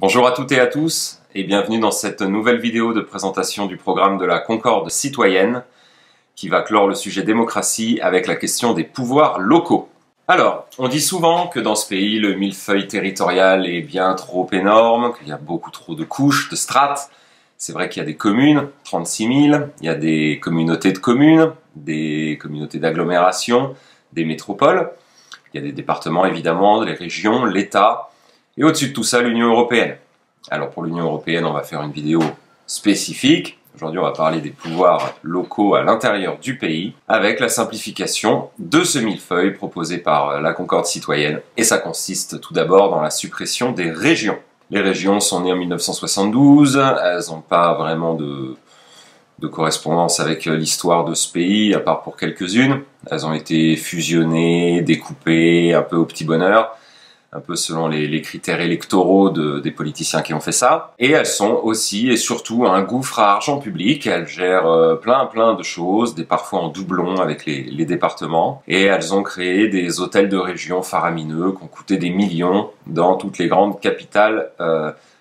Bonjour à toutes et à tous et bienvenue dans cette nouvelle vidéo de présentation du programme de la Concorde citoyenne qui va clore le sujet démocratie avec la question des pouvoirs locaux. Alors, on dit souvent que dans ce pays, le millefeuille territorial est bien trop énorme, qu'il y a beaucoup trop de couches, de strates. C'est vrai qu'il y a des communes, 36 000, il y a des communautés de communes, des communautés d'agglomération, des métropoles, il y a des départements évidemment, les régions, l'État, et au-dessus de tout ça, l'Union européenne. Alors pour l'Union européenne, on va faire une vidéo spécifique. Aujourd'hui, on va parler des pouvoirs locaux à l'intérieur du pays, avec la simplification de ce millefeuille proposé par la Concorde citoyenne. Et ça consiste tout d'abord dans la suppression des régions. Les régions sont nées en 1972, elles n'ont pas vraiment de correspondance avec l'histoire de ce pays, à part pour quelques-unes. Elles ont été fusionnées, découpées, un peu au petit bonheur, un peu selon les critères électoraux des politiciens qui ont fait ça. Et elles sont aussi et surtout un gouffre à argent public. Elles gèrent plein de choses, parfois en doublon avec les départements. Et elles ont créé des hôtels de région faramineux qui ont coûté des millions dans toutes les grandes capitales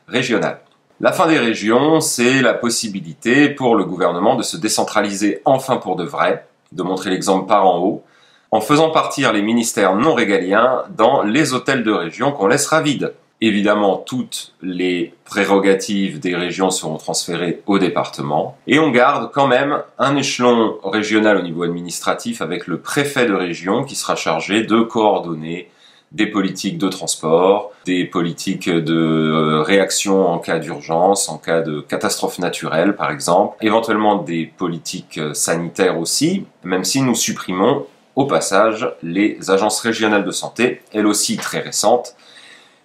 régionales. La fin des régions, c'est la possibilité pour le gouvernement de se décentraliser enfin pour de vrai, de montrer l'exemple par en haut, en faisant partir les ministères non régaliens dans les hôtels de région qu'on laissera vides. Évidemment, toutes les prérogatives des régions seront transférées au département, et on garde quand même un échelon régional au niveau administratif avec le préfet de région qui sera chargé de coordonner des politiques de transport, des politiques de réaction en cas d'urgence, en cas de catastrophe naturelle par exemple, éventuellement des politiques sanitaires aussi, même si nous supprimons au passage les agences régionales de santé, elles aussi très récentes,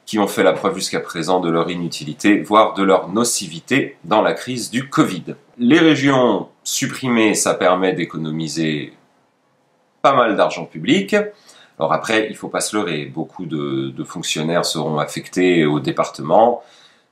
qui ont fait la preuve jusqu'à présent de leur inutilité, voire de leur nocivité dans la crise du Covid. Les régions supprimées, ça permet d'économiser pas mal d'argent public. Alors après, il ne faut pas se leurrer, beaucoup de fonctionnaires seront affectés au département,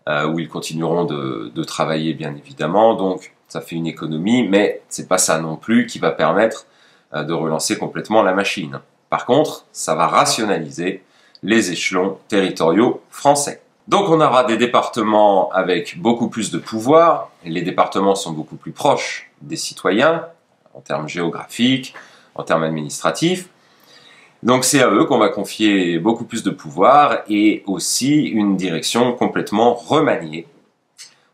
où ils continueront de travailler bien évidemment, donc ça fait une économie, mais c'est pas ça non plus qui va permettre de relancer complètement la machine. Par contre, ça va rationaliser les échelons territoriaux français. Donc on aura des départements avec beaucoup plus de pouvoir, et les départements sont beaucoup plus proches des citoyens, en termes géographiques, en termes administratifs. Donc c'est à eux qu'on va confier beaucoup plus de pouvoir et aussi une direction complètement remaniée.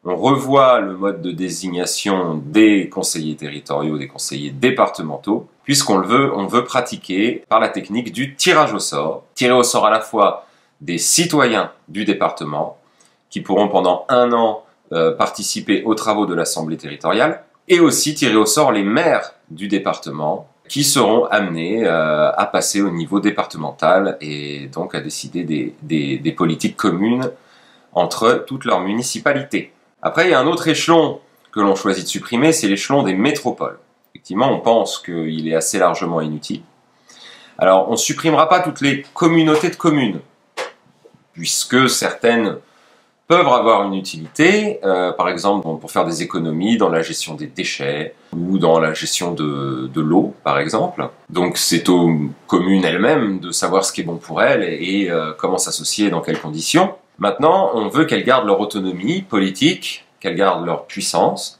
On revoit le mode de désignation des conseillers territoriaux, des conseillers départementaux, puisqu'on on veut pratiquer par la technique du tirage au sort. Tirer au sort à la fois des citoyens du département, qui pourront pendant un an participer aux travaux de l'Assemblée territoriale, et aussi tirer au sort les maires du département, qui seront amenés à passer au niveau départemental et donc à décider des politiques communes entre toutes leurs municipalités. Après, il y a un autre échelon que l'on choisit de supprimer, c'est l'échelon des métropoles. Effectivement, on pense qu'il est assez largement inutile. Alors, on ne supprimera pas toutes les communautés de communes, puisque certaines peuvent avoir une utilité, par exemple pour faire des économies dans la gestion des déchets ou dans la gestion de l'eau, par exemple. Donc c'est aux communes elles-mêmes de savoir ce qui est bon pour elles et comment s'associer et dans quelles conditions. Maintenant, on veut qu'elles gardent leur autonomie politique, qu'elles gardent leur puissance,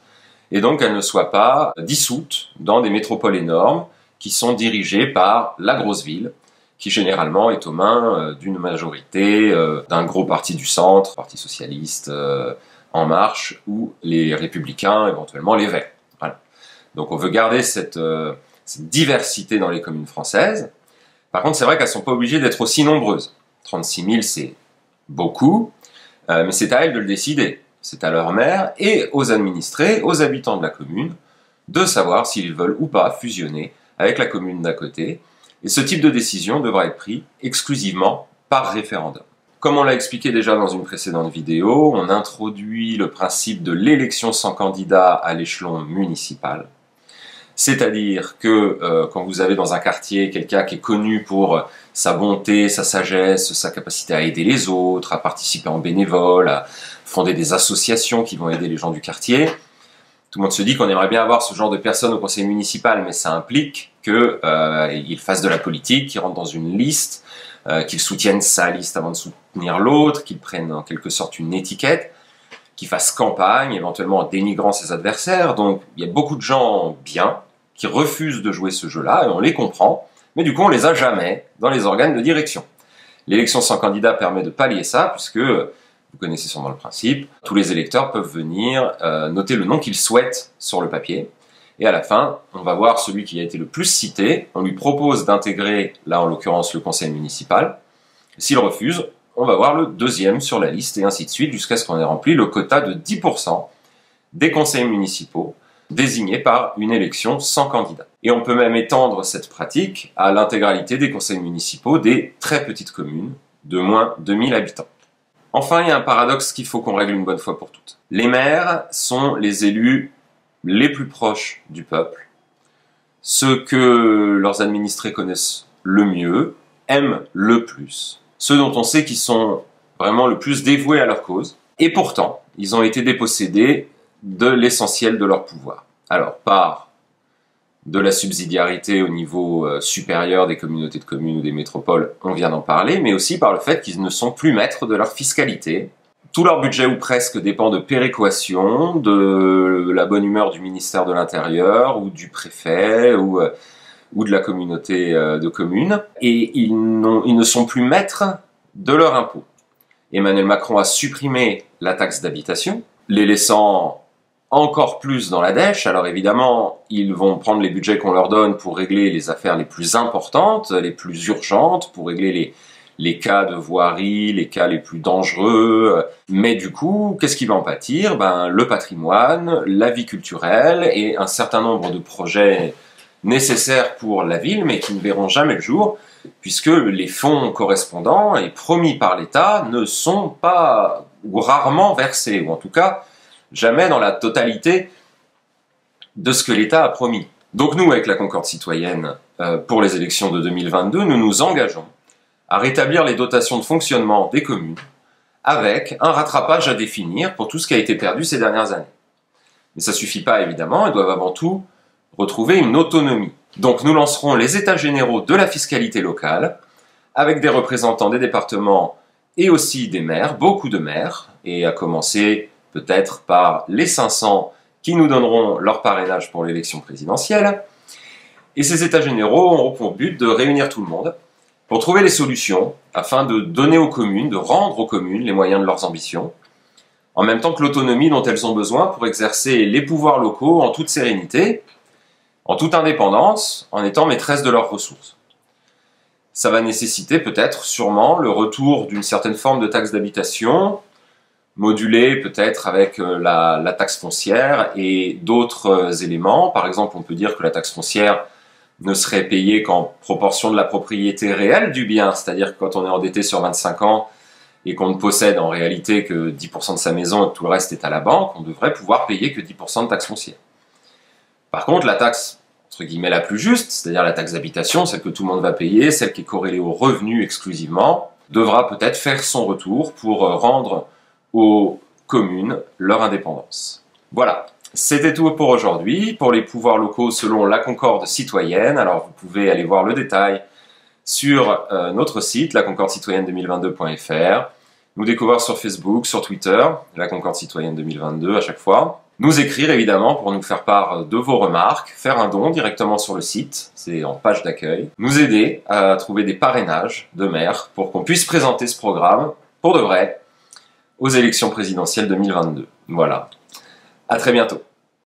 et donc qu'elles ne soient pas dissoutes dans des métropoles énormes qui sont dirigées par la grosse ville, qui généralement est aux mains d'une majorité, d'un gros parti du centre, Parti socialiste, En Marche, ou les Républicains, éventuellement les Verts. Voilà. Donc on veut garder cette diversité dans les communes françaises. Par contre, c'est vrai qu'elles ne sont pas obligées d'être aussi nombreuses. 36 000, c'est beaucoup, mais c'est à elles de le décider. C'est à leur maire et aux administrés, aux habitants de la commune, de savoir s'ils veulent ou pas fusionner avec la commune d'à côté. Et ce type de décision devra être pris exclusivement par référendum. Comme on l'a expliqué déjà dans une précédente vidéo, on introduit le principe de l'élection sans candidat à l'échelon municipal. C'est-à-dire que quand vous avez dans un quartier quelqu'un qui est connu pour sa bonté, sa sagesse, sa capacité à aider les autres, à participer en bénévole, à fonder des associations qui vont aider les gens du quartier, tout le monde se dit qu'on aimerait bien avoir ce genre de personnes au conseil municipal, mais ça implique qu'il fasse de la politique, qu'il rentre dans une liste, qu'il soutienne sa liste avant de soutenir l'autre, qu'il prenne en quelque sorte une étiquette, qu'il fasse campagne, éventuellement en dénigrant ses adversaires. Donc il y a beaucoup de gens bien qui refusent de jouer ce jeu-là, et on les comprend, mais du coup on les a jamais dans les organes de direction. L'élection sans candidat permet de pallier ça, puisque, vous connaissez sûrement le principe, tous les électeurs peuvent venir noter le nom qu'ils souhaitent sur le papier, et à la fin, on va voir celui qui a été le plus cité, on lui propose d'intégrer, là en l'occurrence, le conseil municipal. S'il refuse, on va voir le deuxième sur la liste, et ainsi de suite, jusqu'à ce qu'on ait rempli le quota de 10% des conseils municipaux désignés par une élection sans candidat. Et on peut même étendre cette pratique à l'intégralité des conseils municipaux des très petites communes de moins de 1000 habitants. Enfin, il y a un paradoxe qu'il faut qu'on règle une bonne fois pour toutes. Les maires sont les élus les plus proches du peuple, ceux que leurs administrés connaissent le mieux, aiment le plus, ceux dont on sait qu'ils sont vraiment le plus dévoués à leur cause, et pourtant, ils ont été dépossédés de l'essentiel de leur pouvoir. Alors, par de la subsidiarité au niveau supérieur des communautés de communes ou des métropoles, on vient d'en parler, mais aussi par le fait qu'ils ne sont plus maîtres de leur fiscalité. Tout leur budget ou presque dépend de péréquation, de la bonne humeur du ministère de l'Intérieur ou du préfet ou de la communauté de communes, et ils ne sont plus maîtres de leur impôt. Emmanuel Macron a supprimé la taxe d'habitation, les laissant encore plus dans la dèche. Alors évidemment, ils vont prendre les budgets qu'on leur donne pour régler les affaires les plus importantes, les plus urgentes, pour régler les cas de voirie, les cas les plus dangereux. Mais du coup, qu'est-ce qui va en pâtir? Le patrimoine, la vie culturelle et un certain nombre de projets nécessaires pour la ville, mais qui ne verront jamais le jour, puisque les fonds correspondants et promis par l'État ne sont pas, ou rarement versés, ou en tout cas, jamais dans la totalité de ce que l'État a promis. Donc nous, avec la Concorde citoyenne, pour les élections de 2022, nous nous engageons à rétablir les dotations de fonctionnement des communes avec un rattrapage à définir pour tout ce qui a été perdu ces dernières années. Mais ça ne suffit pas, évidemment, elles doivent avant tout retrouver une autonomie. Donc nous lancerons les états généraux de la fiscalité locale avec des représentants des départements et aussi des maires, beaucoup de maires, et à commencer peut-être par les 500 qui nous donneront leur parrainage pour l'élection présidentielle. Et ces états généraux auront pour but de réunir tout le monde pour trouver les solutions afin de donner aux communes, de rendre aux communes les moyens de leurs ambitions, en même temps que l'autonomie dont elles ont besoin pour exercer les pouvoirs locaux en toute sérénité, en toute indépendance, en étant maîtresses de leurs ressources. Ça va nécessiter peut-être, sûrement, le retour d'une certaine forme de taxe d'habitation, modulée peut-être avec la taxe foncière et d'autres éléments. Par exemple, on peut dire que la taxe foncière ne serait payée qu'en proportion de la propriété réelle du bien, c'est-à-dire que quand on est endetté sur 25 ans et qu'on ne possède en réalité que 10% de sa maison et que tout le reste est à la banque, on devrait pouvoir payer que 10% de taxe foncière. Par contre, la taxe, entre guillemets, la plus juste, c'est-à-dire la taxe d'habitation, celle que tout le monde va payer, celle qui est corrélée au revenu exclusivement, devra peut-être faire son retour pour rendre aux communes leur indépendance. Voilà, c'était tout pour aujourd'hui, pour les pouvoirs locaux selon la Concorde citoyenne. Alors vous pouvez aller voir le détail sur notre site, laconcordecitoyenne2022.fr, nous découvrir sur Facebook, sur Twitter, la Concorde citoyenne 2022 à chaque fois, nous écrire évidemment pour nous faire part de vos remarques, faire un don directement sur le site, c'est en page d'accueil, nous aider à trouver des parrainages de maires pour qu'on puisse présenter ce programme, pour de vrai, aux élections présidentielles 2022. Voilà. À très bientôt.